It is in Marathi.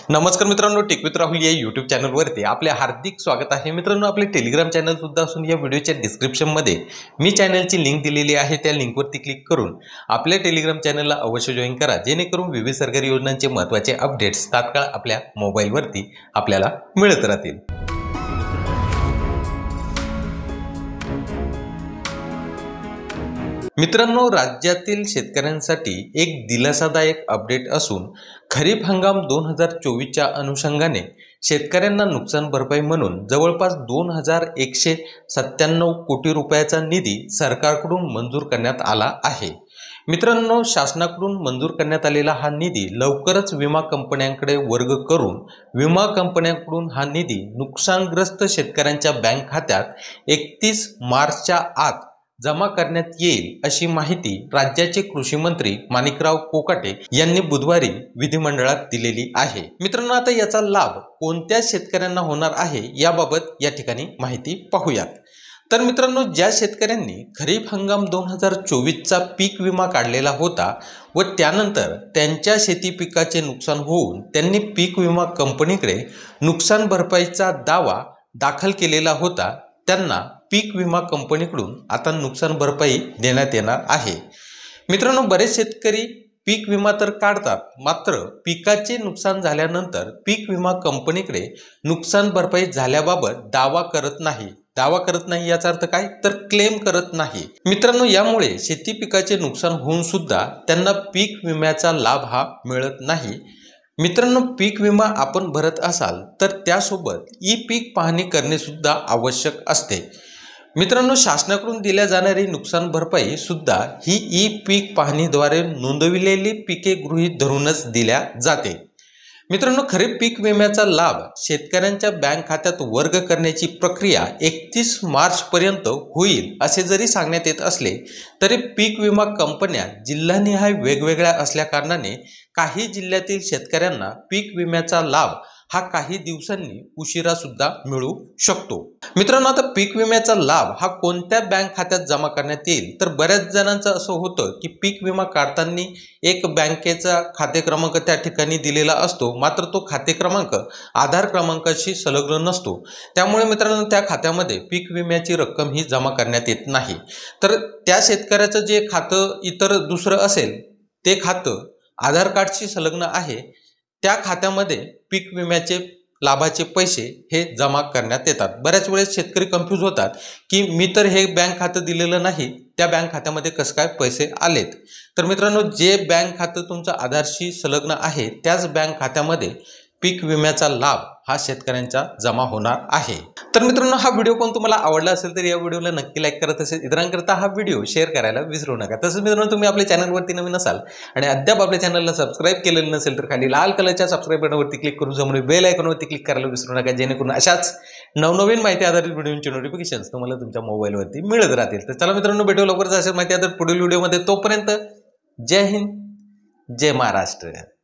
नमस्कार मित्रांनो, टेक विथ राहुल या यूट्यूब चॅनलवरती आपले हार्दिक स्वागत आहे। मित्रांनो, आपले टेलिग्राम चॅनल सुद्धा असून या व्हिडिओच्या डिस्क्रिप्शनमध्ये मी चॅनलची लिंक दिलेली आहे। त्या लिंकवरती क्लिक करून आपल्या टेलिग्राम चॅनलला अवश्य जॉइन करा, जेणेकरून विविध सरकारी योजनांचे महत्त्वाचे अपडेट्स तात्काळ आपल्या मोबाईलवरती आपल्याला मिळत राहतील। मित्रांनो, राज्यातील शेतकऱ्यांसाठी एक दिलासादायक अपडेट असून खरीप हंगाम 2024च्या अनुषंगाने शेतकऱ्यांना नुकसान भरपाई म्हणून जवळपास 2197 कोटी रुपयाचा निधी सरकारकडून मंजूर करण्यात आला आहे। मित्रांनो, शासनाकडून मंजूर करण्यात आलेला हा निधी लवकरच विमा कंपन्यांकडे वर्ग करून विमा कंपन्यांकडून हा निधी नुकसानग्रस्त शेतकऱ्यांच्या बँक खात्यात 31 मार्चच्या आत जमा करण्यात येईल, अशी माहिती राज्याचे कृषी मंत्री माणिकराव कोकाटे यांनी बुधवारी विधिमंडळात दिलेली आहे। मित्रांनो, आता याचा लाभ कोणत्या शेतकऱ्यांना होणार आहे याबाबत या ठिकाणी माहिती पाहूयात। तर मित्रांनो, ज्या शेतकऱ्यांनी खरीप हंगाम 2024चा पीक विमा काढलेला होता व त्यानंतर त्यांच्या शेती पिकाचे नुकसान होऊन त्यांनी पीक विमा कंपनीकडे नुकसान भरपाईचा दावा दाखल केलेला होता, त्यांना पीक विमा कंपनीकडून आता नुकसान भरपाई देण्यात येणार आहे। मित्रांनो, बरेच शेतकरी पीक विमा तर काढतात, मात्र पिकाचे नुकसान झाल्यानंतर पीक विमा कंपनीकडे नुकसान भरपाई झाल्याबाबत दावा करत नाही याचा अर्थ काय, तर क्लेम करत नाही। मित्रांनो, यामुळे शेती पिकाचे नुकसान होऊन सुद्धा त्यांना पीक विम्याचा लाभ हा मिळत नाही। मित्रांनो, पीक विमा आपण भरत असाल तर त्यासोबत ई पीक पाहणी करणे सुद्धा आवश्यक असते। मित्रांनो, शासनाकडून दिल्या जाणारी नुकसान भरपाई सुद्धा ही ई पीक पाहणीद्वारे नोंदविलेली पिके गृहीत धरूनच दिल्या जाते। मित्रांनो, खरीप पीक विम्याचा लाभ शेतकऱ्यांच्या बँक खात्यात वर्ग करण्याची प्रक्रिया 31 मार्च पर्यंत होईल असे जरी सांगण्यात येत असले तरी पीक विमा कंपन्या जिल्हानिहाय वेगवेगळ्या असल्या कारणाने काही जिल्ह्यातील शेतकऱ्यांना पीक विम्याचा लाभ हा काही दिवसांनी उशिरा सुद्धा मिळू शकतो। मित्रांनो, आता पीक विम्याचा लाभ हा कोणत्या बँक खात्यात जमा करण्यात येईल, तर बऱ्याच जणांचं असं होतं की पीक विमा काढताना एक बँकेचा खाते क्रमांक त्या ठिकाणी दिलेला असतो, मात्र तो खाते क्रमांक आधार क्रमांकाशी संलग्न नसतो। त्यामुळे मित्रांनो, त्या खात्यामध्ये पीक विम्याची रक्कम ही जमा करण्यात येत नाही। तर त्या शेतकऱ्याचं जे खातं इतर दुसरं असेल ते खातं आधार कार्डशी संलग्न आहे, त्या खात्यामध्ये पीक विम्याचे लाभाचे पैसे हे जमा करण्यात येतात। बऱ्याच वेळेस शेतकरी कन्फ्यूज होतात की मी तर हे बँक खातं दिलेलं नाही, त्या बँक खात्यामध्ये कसं काय पैसे आलेत। तर मित्रांनो, जे बँक खातं तुमचं आधारशी संलग्न आहे त्याच बँक खात्यामध्ये पीक विम्याचा लाभ हा शेतकऱ्यांचा जमा होणार आहे। तर मित्रांनो, हा व्हिडिओ पण तुम्हाला आवडला असेल तर या व्हिडिओला नक्की लाईक करा, तसेच इतरांकरता हा व्हिडिओ शेअर करायला विसरू नका। तसेच मित्रांनो, तुम्ही आपल्या चॅनलवरती नवीन असाल आणि अद्याप आपल्या चॅनलला सबस्क्राईब केलेलं नसेल तर खाली लाल कलरच्या सबस्क्राईब बटनवरती क्लिक करून समोर बेल आयकॉनवरती क्लिक करायला विसरू नका, जेणेकरून अशाच नवनवीन माहिती आधारित व्हिडिओचे नोटिफिकेशन्स तुम्हाला तुमच्या मोबाईलवरती मिळत राहतील। तर चला मित्रांनो, भेटू लवकरच अशाच माहिती आधारित पुढील व्हिडिओमध्ये। तोपर्यंत जय हिंद, जय महाराष्ट्र।